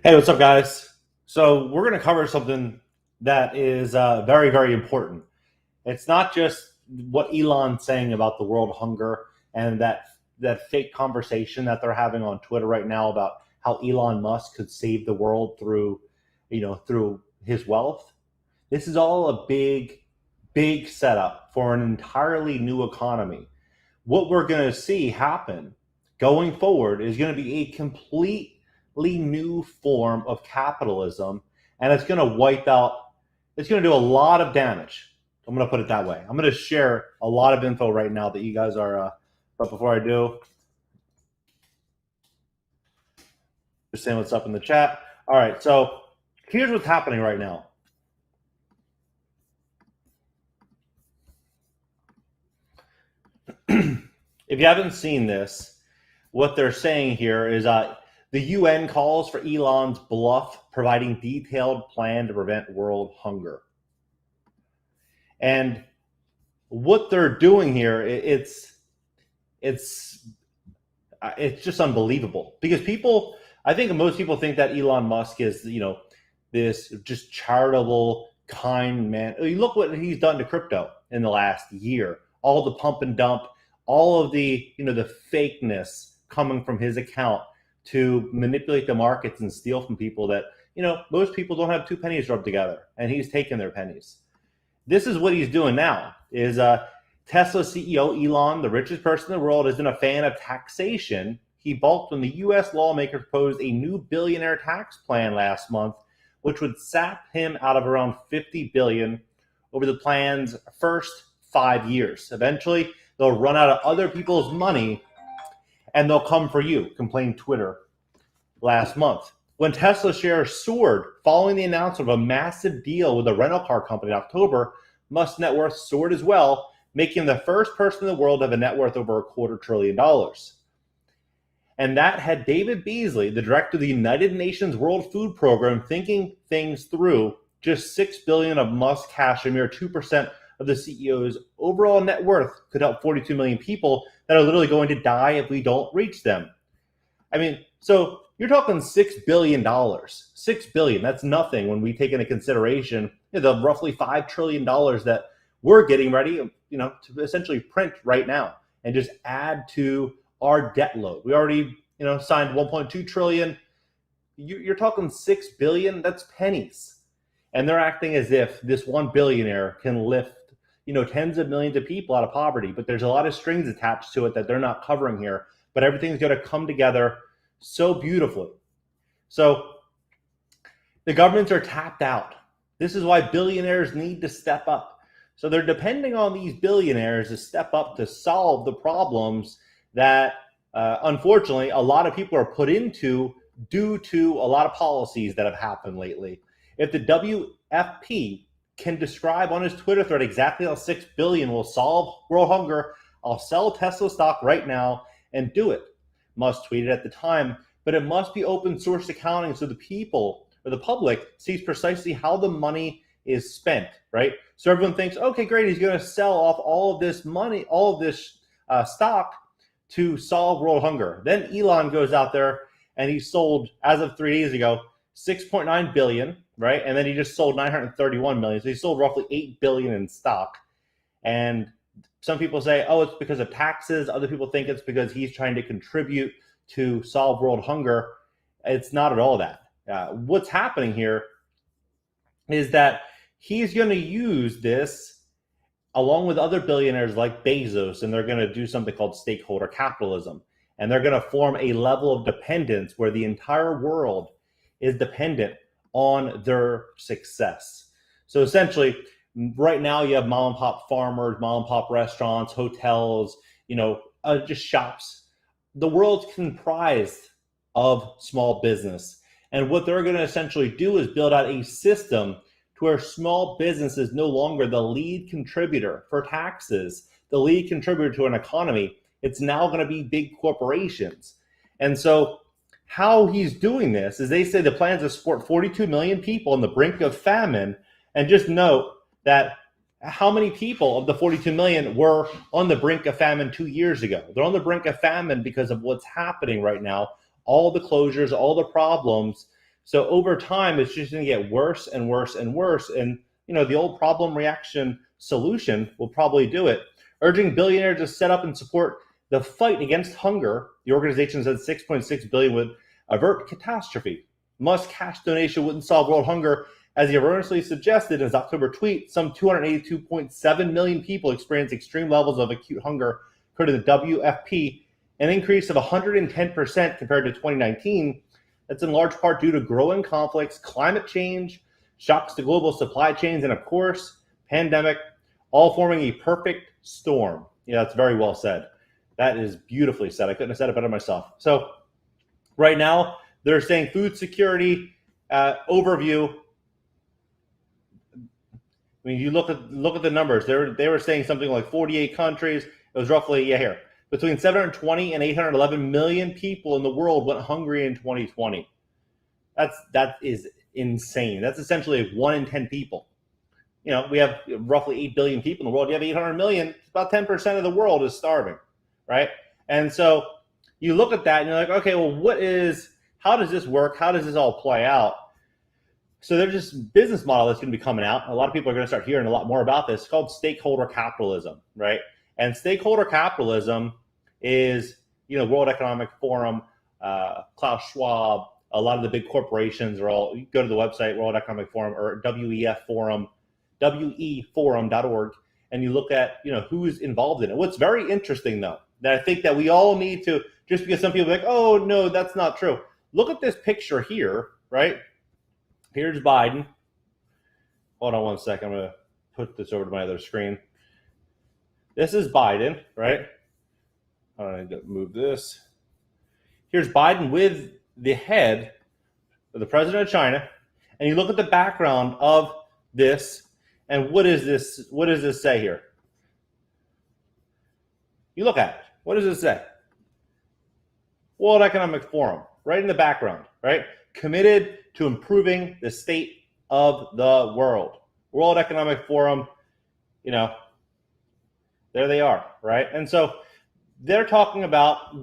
Hey, what's up, guys? So we're going to cover something that is very, very important. It's not just what Elon's saying about the world hunger and that fake conversation that they're having on Twitter right now about how Elon Musk could save the world through his wealth. This is all a big, big setup for an entirely new economy. What we're going to see happen going forward is going to be a completely new form of capitalism, and it's going to wipe out, it's going to do a lot of damage. I'm going to put it that way. I'm going to share a lot of info right now that you guys are, but before I do, just saying what's up in the chat. All right, so here's what's happening right now. If you haven't seen this, what they're saying here is the UN calls for Elon's bluff, providing detailed plan to prevent world hunger. And what they're doing here, it's just unbelievable, because I think most people think that Elon Musk is, this just charitable, kind man. You look what he's done to crypto in the last year, all the pump and dump, all of the fakeness coming from his account to manipulate the markets and steal from people that, most people don't have two pennies rubbed together, and he's taking their pennies. This is what he's doing now, is Tesla CEO Elon, the richest person in the world, isn't a fan of taxation. He balked when the U.S. lawmaker proposed a new billionaire tax plan last month, which would sap him out of around $50 billion over the plan's first 5 years. Eventually, they'll run out of other people's money and they'll come for you, complained Twitter last month. When Tesla shares soared following the announcement of a massive deal with a rental car company in October, Musk's net worth soared as well, making him the first person in the world to have a net worth over $250 billion. And that had David Beasley, the director of the United Nations World Food Program, thinking things through. Just $6 billion of Musk cash, a mere 2% of the CEO's overall net worth, could help 42 million people that are literally going to die if we don't reach them. I mean, so you're talking $6 billion. $6 billion, that's nothing when we take into consideration the roughly $5 trillion that we're getting ready, to essentially print right now and just add to our debt load. We already, signed 1.2 trillion. You're talking $6 billion, that's pennies. And they're acting as if this one billionaire can lift, tens of millions of people out of poverty. But there's a lot of strings attached to it that they're not covering here. But everything's going to come together so beautifully. So the governments are tapped out. This is why billionaires need to step up. So they're depending on these billionaires to step up to solve the problems that, unfortunately, a lot of people are put into due to a lot of policies that have happened lately. If the WFP can describe on his Twitter thread exactly how $6 billion will solve world hunger, I'll sell Tesla stock right now and do it, Musk tweeted at the time. But it must be open source accounting so the people or the public sees precisely how the money is spent, right? So everyone thinks, okay, great, he's going to sell off all of this money, all of this stock to solve world hunger. Then Elon goes out there and he sold, as of 3 days ago, 6.9 billion, right? And then he just sold 931 million. So he sold roughly 8 billion in stock. And some people say, oh, it's because of taxes. Other people think it's because he's trying to contribute to solve world hunger. It's not at all that. What's happening here is that he's going to use this along with other billionaires like Bezos, and they're going to do something called stakeholder capitalism. And they're going to form a level of dependence where the entire world is dependent on their success. So essentially, right now you have mom and pop farmers, mom and pop restaurants, hotels, just shops. The world's comprised of small business. And what they're going to essentially do is build out a system to where small business is no longer the lead contributor for taxes, the lead contributor to an economy. It's now going to be big corporations. And so how he's doing this is, they say the plan is to support 42 million people on the brink of famine. And just note that how many people of the 42 million were on the brink of famine 2 years ago? They're on the brink of famine because of what's happening right now, all the closures, all the problems. So over time, it's just going to get worse and worse and worse. And, the old problem, reaction, solution will probably do it. Urging billionaires to set up and support the fight against hunger. The organization said $6.6 billion would avert catastrophe. Musk's cash donation wouldn't solve world hunger, as he erroneously suggested in his October tweet. Some 282.7 million people experience extreme levels of acute hunger, according to the WFP, an increase of 110% compared to 2019. That's in large part due to growing conflicts, climate change, shocks to global supply chains, and of course, pandemic, all forming a perfect storm. Yeah, that's very well said. That is beautifully said. I couldn't have said it better myself. So right now, they're saying food security overview. I mean, you look at the numbers. They were saying something like 48 countries. It was roughly, here, between 720 and 811 million people in the world went hungry in 2020. That is insane. That's essentially 1 in 10 people. We have roughly 8 billion people in the world. You have 800 million. About 10% of the world is starving, right? And so you look at that and you're like, okay, well, how does this work? How does this all play out? So there's this business model that's going to be coming out. A lot of people are going to start hearing a lot more about this. It's called stakeholder capitalism, right? And stakeholder capitalism is, World Economic Forum, Klaus Schwab, a lot of the big corporations are all, you go to the website, World Economic Forum or WEF Forum, weforum.org, and you look at, who's involved in it. What's very interesting, though, that I think that we all need to, just because some people are like, oh, no, that's not true. Look at this picture here, right? Here's Biden. Hold on one second. I'm going to put this over to my other screen. This is Biden, right? I need to move this. Here's Biden with the head of the president of China. And you look at the background of this, and what is this? What does this say here? You look at it. What does it say? World Economic Forum, right in the background, right? Committed to improving the state of the world. World Economic Forum, there they are, right? And so they're talking about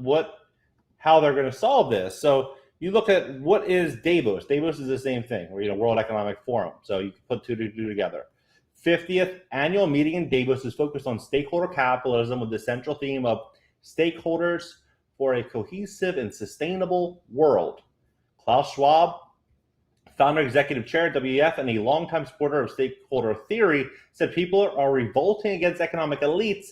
how they're going to solve this. So you look at what is Davos. Davos is the same thing, or World Economic Forum. So you can put two together. 50th annual meeting in Davos is focused on stakeholder capitalism with the central theme of stakeholders for a cohesive and sustainable world. Klaus Schwab, founder executive chair at WEF and a longtime supporter of stakeholder theory, said people are revolting against economic elites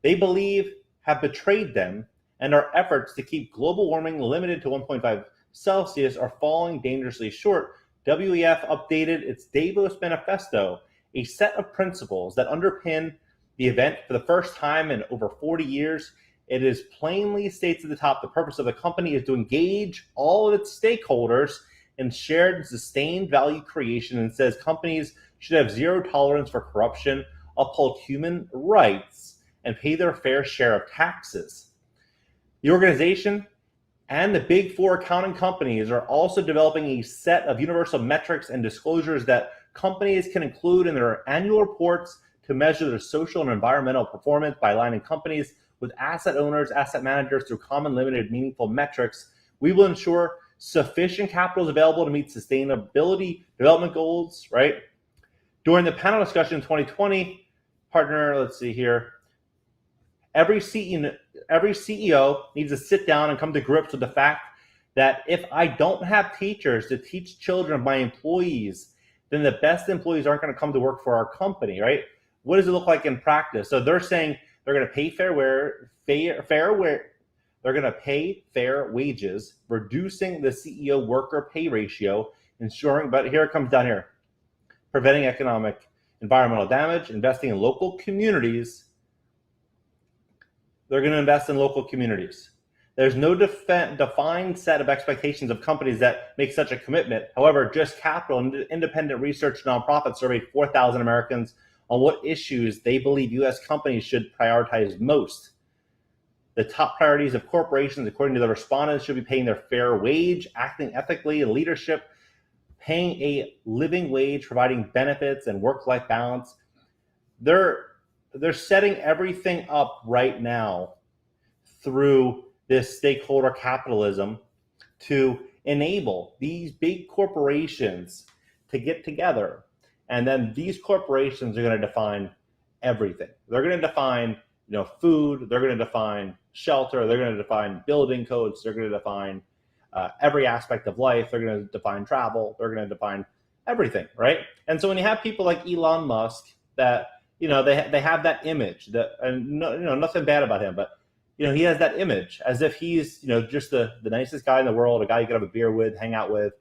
they believe have betrayed them, and our efforts to keep global warming limited to 1.5 Celsius are falling dangerously short. WEF updated its Davos Manifesto, a set of principles that underpin the event for the first time in over 40 years. It is plainly states at the top, the purpose of the company is to engage all of its stakeholders in shared and sustained value creation, and says companies should have zero tolerance for corruption, uphold human rights, and pay their fair share of taxes. The organization and the big four accounting companies are also developing a set of universal metrics and disclosures that companies can include in their annual reports to measure their social and environmental performance by aligning companies with asset owners, asset managers through common, limited, meaningful metrics. We will ensure sufficient capital is available to meet sustainability development goals, right? During the panel discussion in 2020, let's see here, every CEO needs to sit down and come to grips with the fact that if I don't have teachers to teach children of my employees, then the best employees aren't going to come to work for our company, right? What does it look like in practice? So they're saying they're going to pay they're going to pay fair wages, reducing the CEO worker pay ratio, ensuring, but here it comes down here, preventing economic, environmental damage, investing in local communities. They're going to invest in local communities. There's no defined set of expectations of companies that make such a commitment. However, Just Capital, an independent research nonprofit, surveyed 4,000 Americans on what issues they believe U.S. companies should prioritize most. The top priorities of corporations, according to the respondents, should be paying their fair wage, acting ethically, leadership, paying a living wage, providing benefits and work-life balance. They're setting everything up right now through this stakeholder capitalism to enable these big corporations to get together, and then these corporations are going to define everything. They're going to define, food. They're going to define shelter. They're going to define building codes. They're going to define every aspect of life. They're going to define travel. They're going to define everything, right? And so when you have people like Elon Musk that, they have that image that, and nothing bad about him, but he has that image as if he's, just the nicest guy in the world, a guy you could have a beer with, hang out with.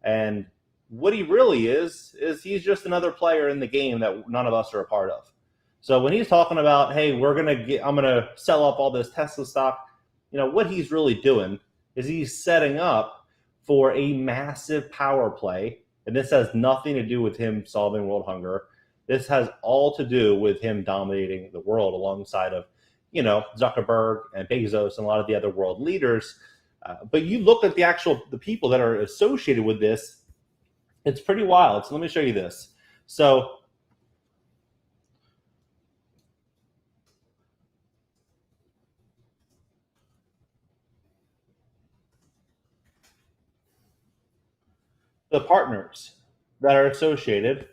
And what he really is he's just another player in the game that none of us are a part of. So when he's talking about, hey, I'm going to sell up all this Tesla stock, what he's really doing is he's setting up for a massive power play. And this has nothing to do with him solving world hunger. This has all to do with him dominating the world alongside of, Zuckerberg and Bezos and a lot of the other world leaders. But you look at the people that are associated with this, it's pretty wild. So let me show you this. So the partners that are associated.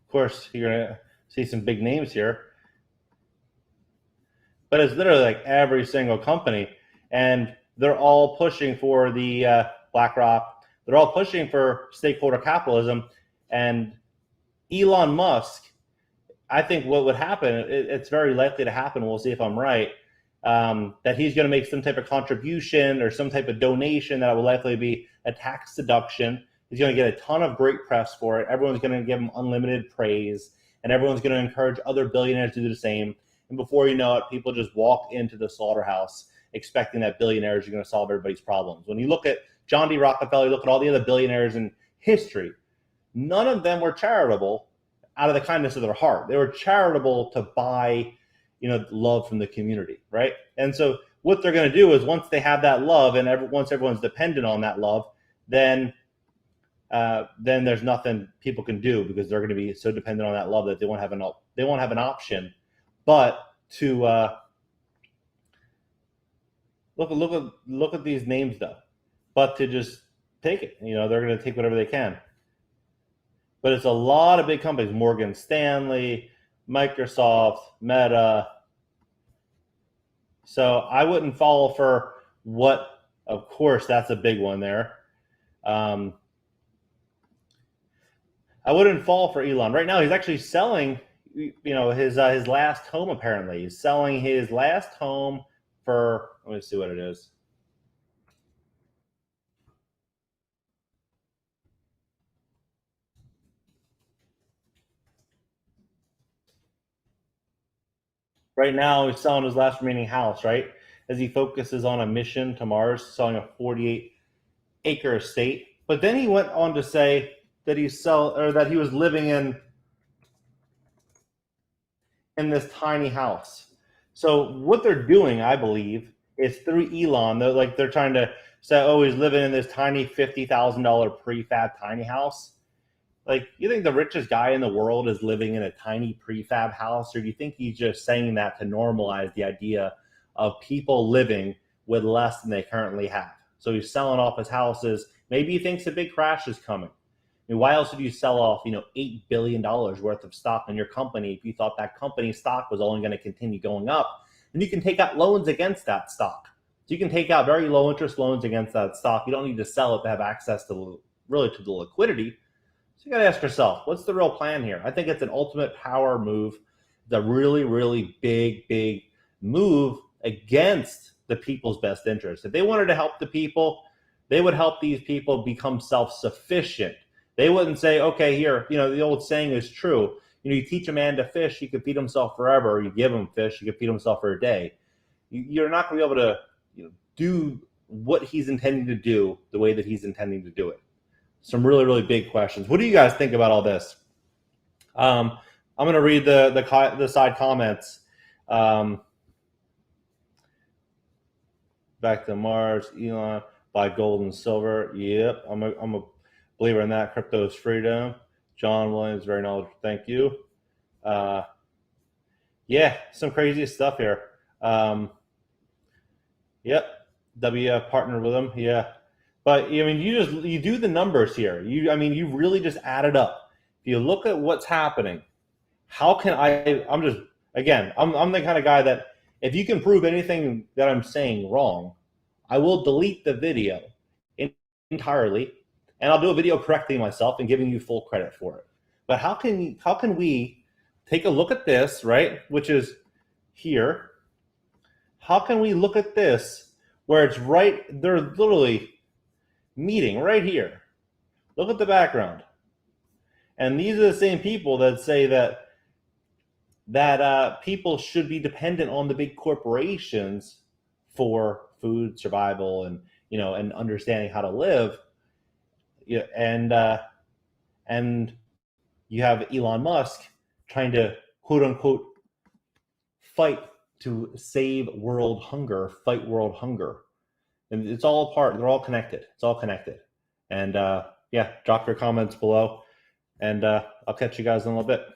Of course, you're going to see some big names here, but it's literally like every single company, and they're all pushing for the BlackRock. They're all pushing for stakeholder capitalism, and Elon Musk, I think what would happen, it's very likely to happen, we'll see if I'm right, that he's going to make some type of contribution or some type of donation that will likely be a tax deduction. He's going to get a ton of great press for it. Everyone's going to give him unlimited praise, and everyone's going to encourage other billionaires to do the same. And before you know it, people just walk into the slaughterhouse expecting that billionaires are going to solve everybody's problems. When you look at John D. Rockefeller, you look at all the other billionaires in history, none of them were charitable out of the kindness of their heart. They were charitable to buy, love from the community, right? And so what they're going to do is once they have that love, and once everyone's dependent on that love, then there's nothing people can do, because they're going to be so dependent on that love that they won't have an option but to look at these names though, but to just take it. They're going to take whatever they can. But it's a lot of big companies: Morgan Stanley, Microsoft, Meta. So I wouldn't fall for what, of course, that's a big one there. I wouldn't fall for Elon. Right now, he's actually selling, his last home, apparently. He's selling his last home for, let me see what it is. Right now, he's selling his last remaining house, right? As he focuses on a mission to Mars, selling a 48-acre estate. But then he went on to say that that he was living in this tiny house. So what they're doing, I believe, is through Elon. They're trying to say, oh, he's living in this tiny $50,000 prefab tiny house. Like, you think the richest guy in the world is living in a tiny prefab house, or do you think he's just saying that to normalize the idea of people living with less than they currently have? So he's selling off his houses. Maybe he thinks a big crash is coming. I mean, why else would you sell off, $8 billion worth of stock in your company if you thought that company's stock was only going to continue going up? And you can take out loans against that stock. So you can take out very low interest loans against that stock. You don't need to sell it to have access to the liquidity. So you got to ask yourself, what's the real plan here? I think it's an ultimate power move. It's a really, really big move against the people's best interest. If they wanted to help the people, they would help these people become self-sufficient. They wouldn't say, okay, here, the old saying is true. You teach a man to fish, he could feed himself forever. Or you give him fish, he could feed himself for a day. You're not going to be able to do what he's intending to do the way that he's intending to do it. Some really, really big questions. What do you guys think about all this? I'm going to read the side comments. Back to Mars, Elon, buy gold and silver. Yep, I'm a believer in that. Crypto is freedom. John Williams, very knowledgeable. Thank you. Yeah, some crazy stuff here. Yep. W partnered with him. Yeah. But I mean, you do the numbers here. You really just add it up. If you look at what's happening, how can I'm the kind of guy that if you can prove anything that I'm saying wrong, I will delete the video entirely, and I'll do a video correcting myself and giving you full credit for it. But how can we take a look at this, right? Which is here. How can we look at this where it's right? They're literally meeting right here. Look at the background. And these are the same people that say that people should be dependent on the big corporations for food, survival, and understanding how to live. Yeah, and you have Elon Musk trying to quote unquote fight to save world hunger, fight world hunger. And it's all part. They're all connected. It's all connected. And yeah, drop your comments below, and I'll catch you guys in a little bit.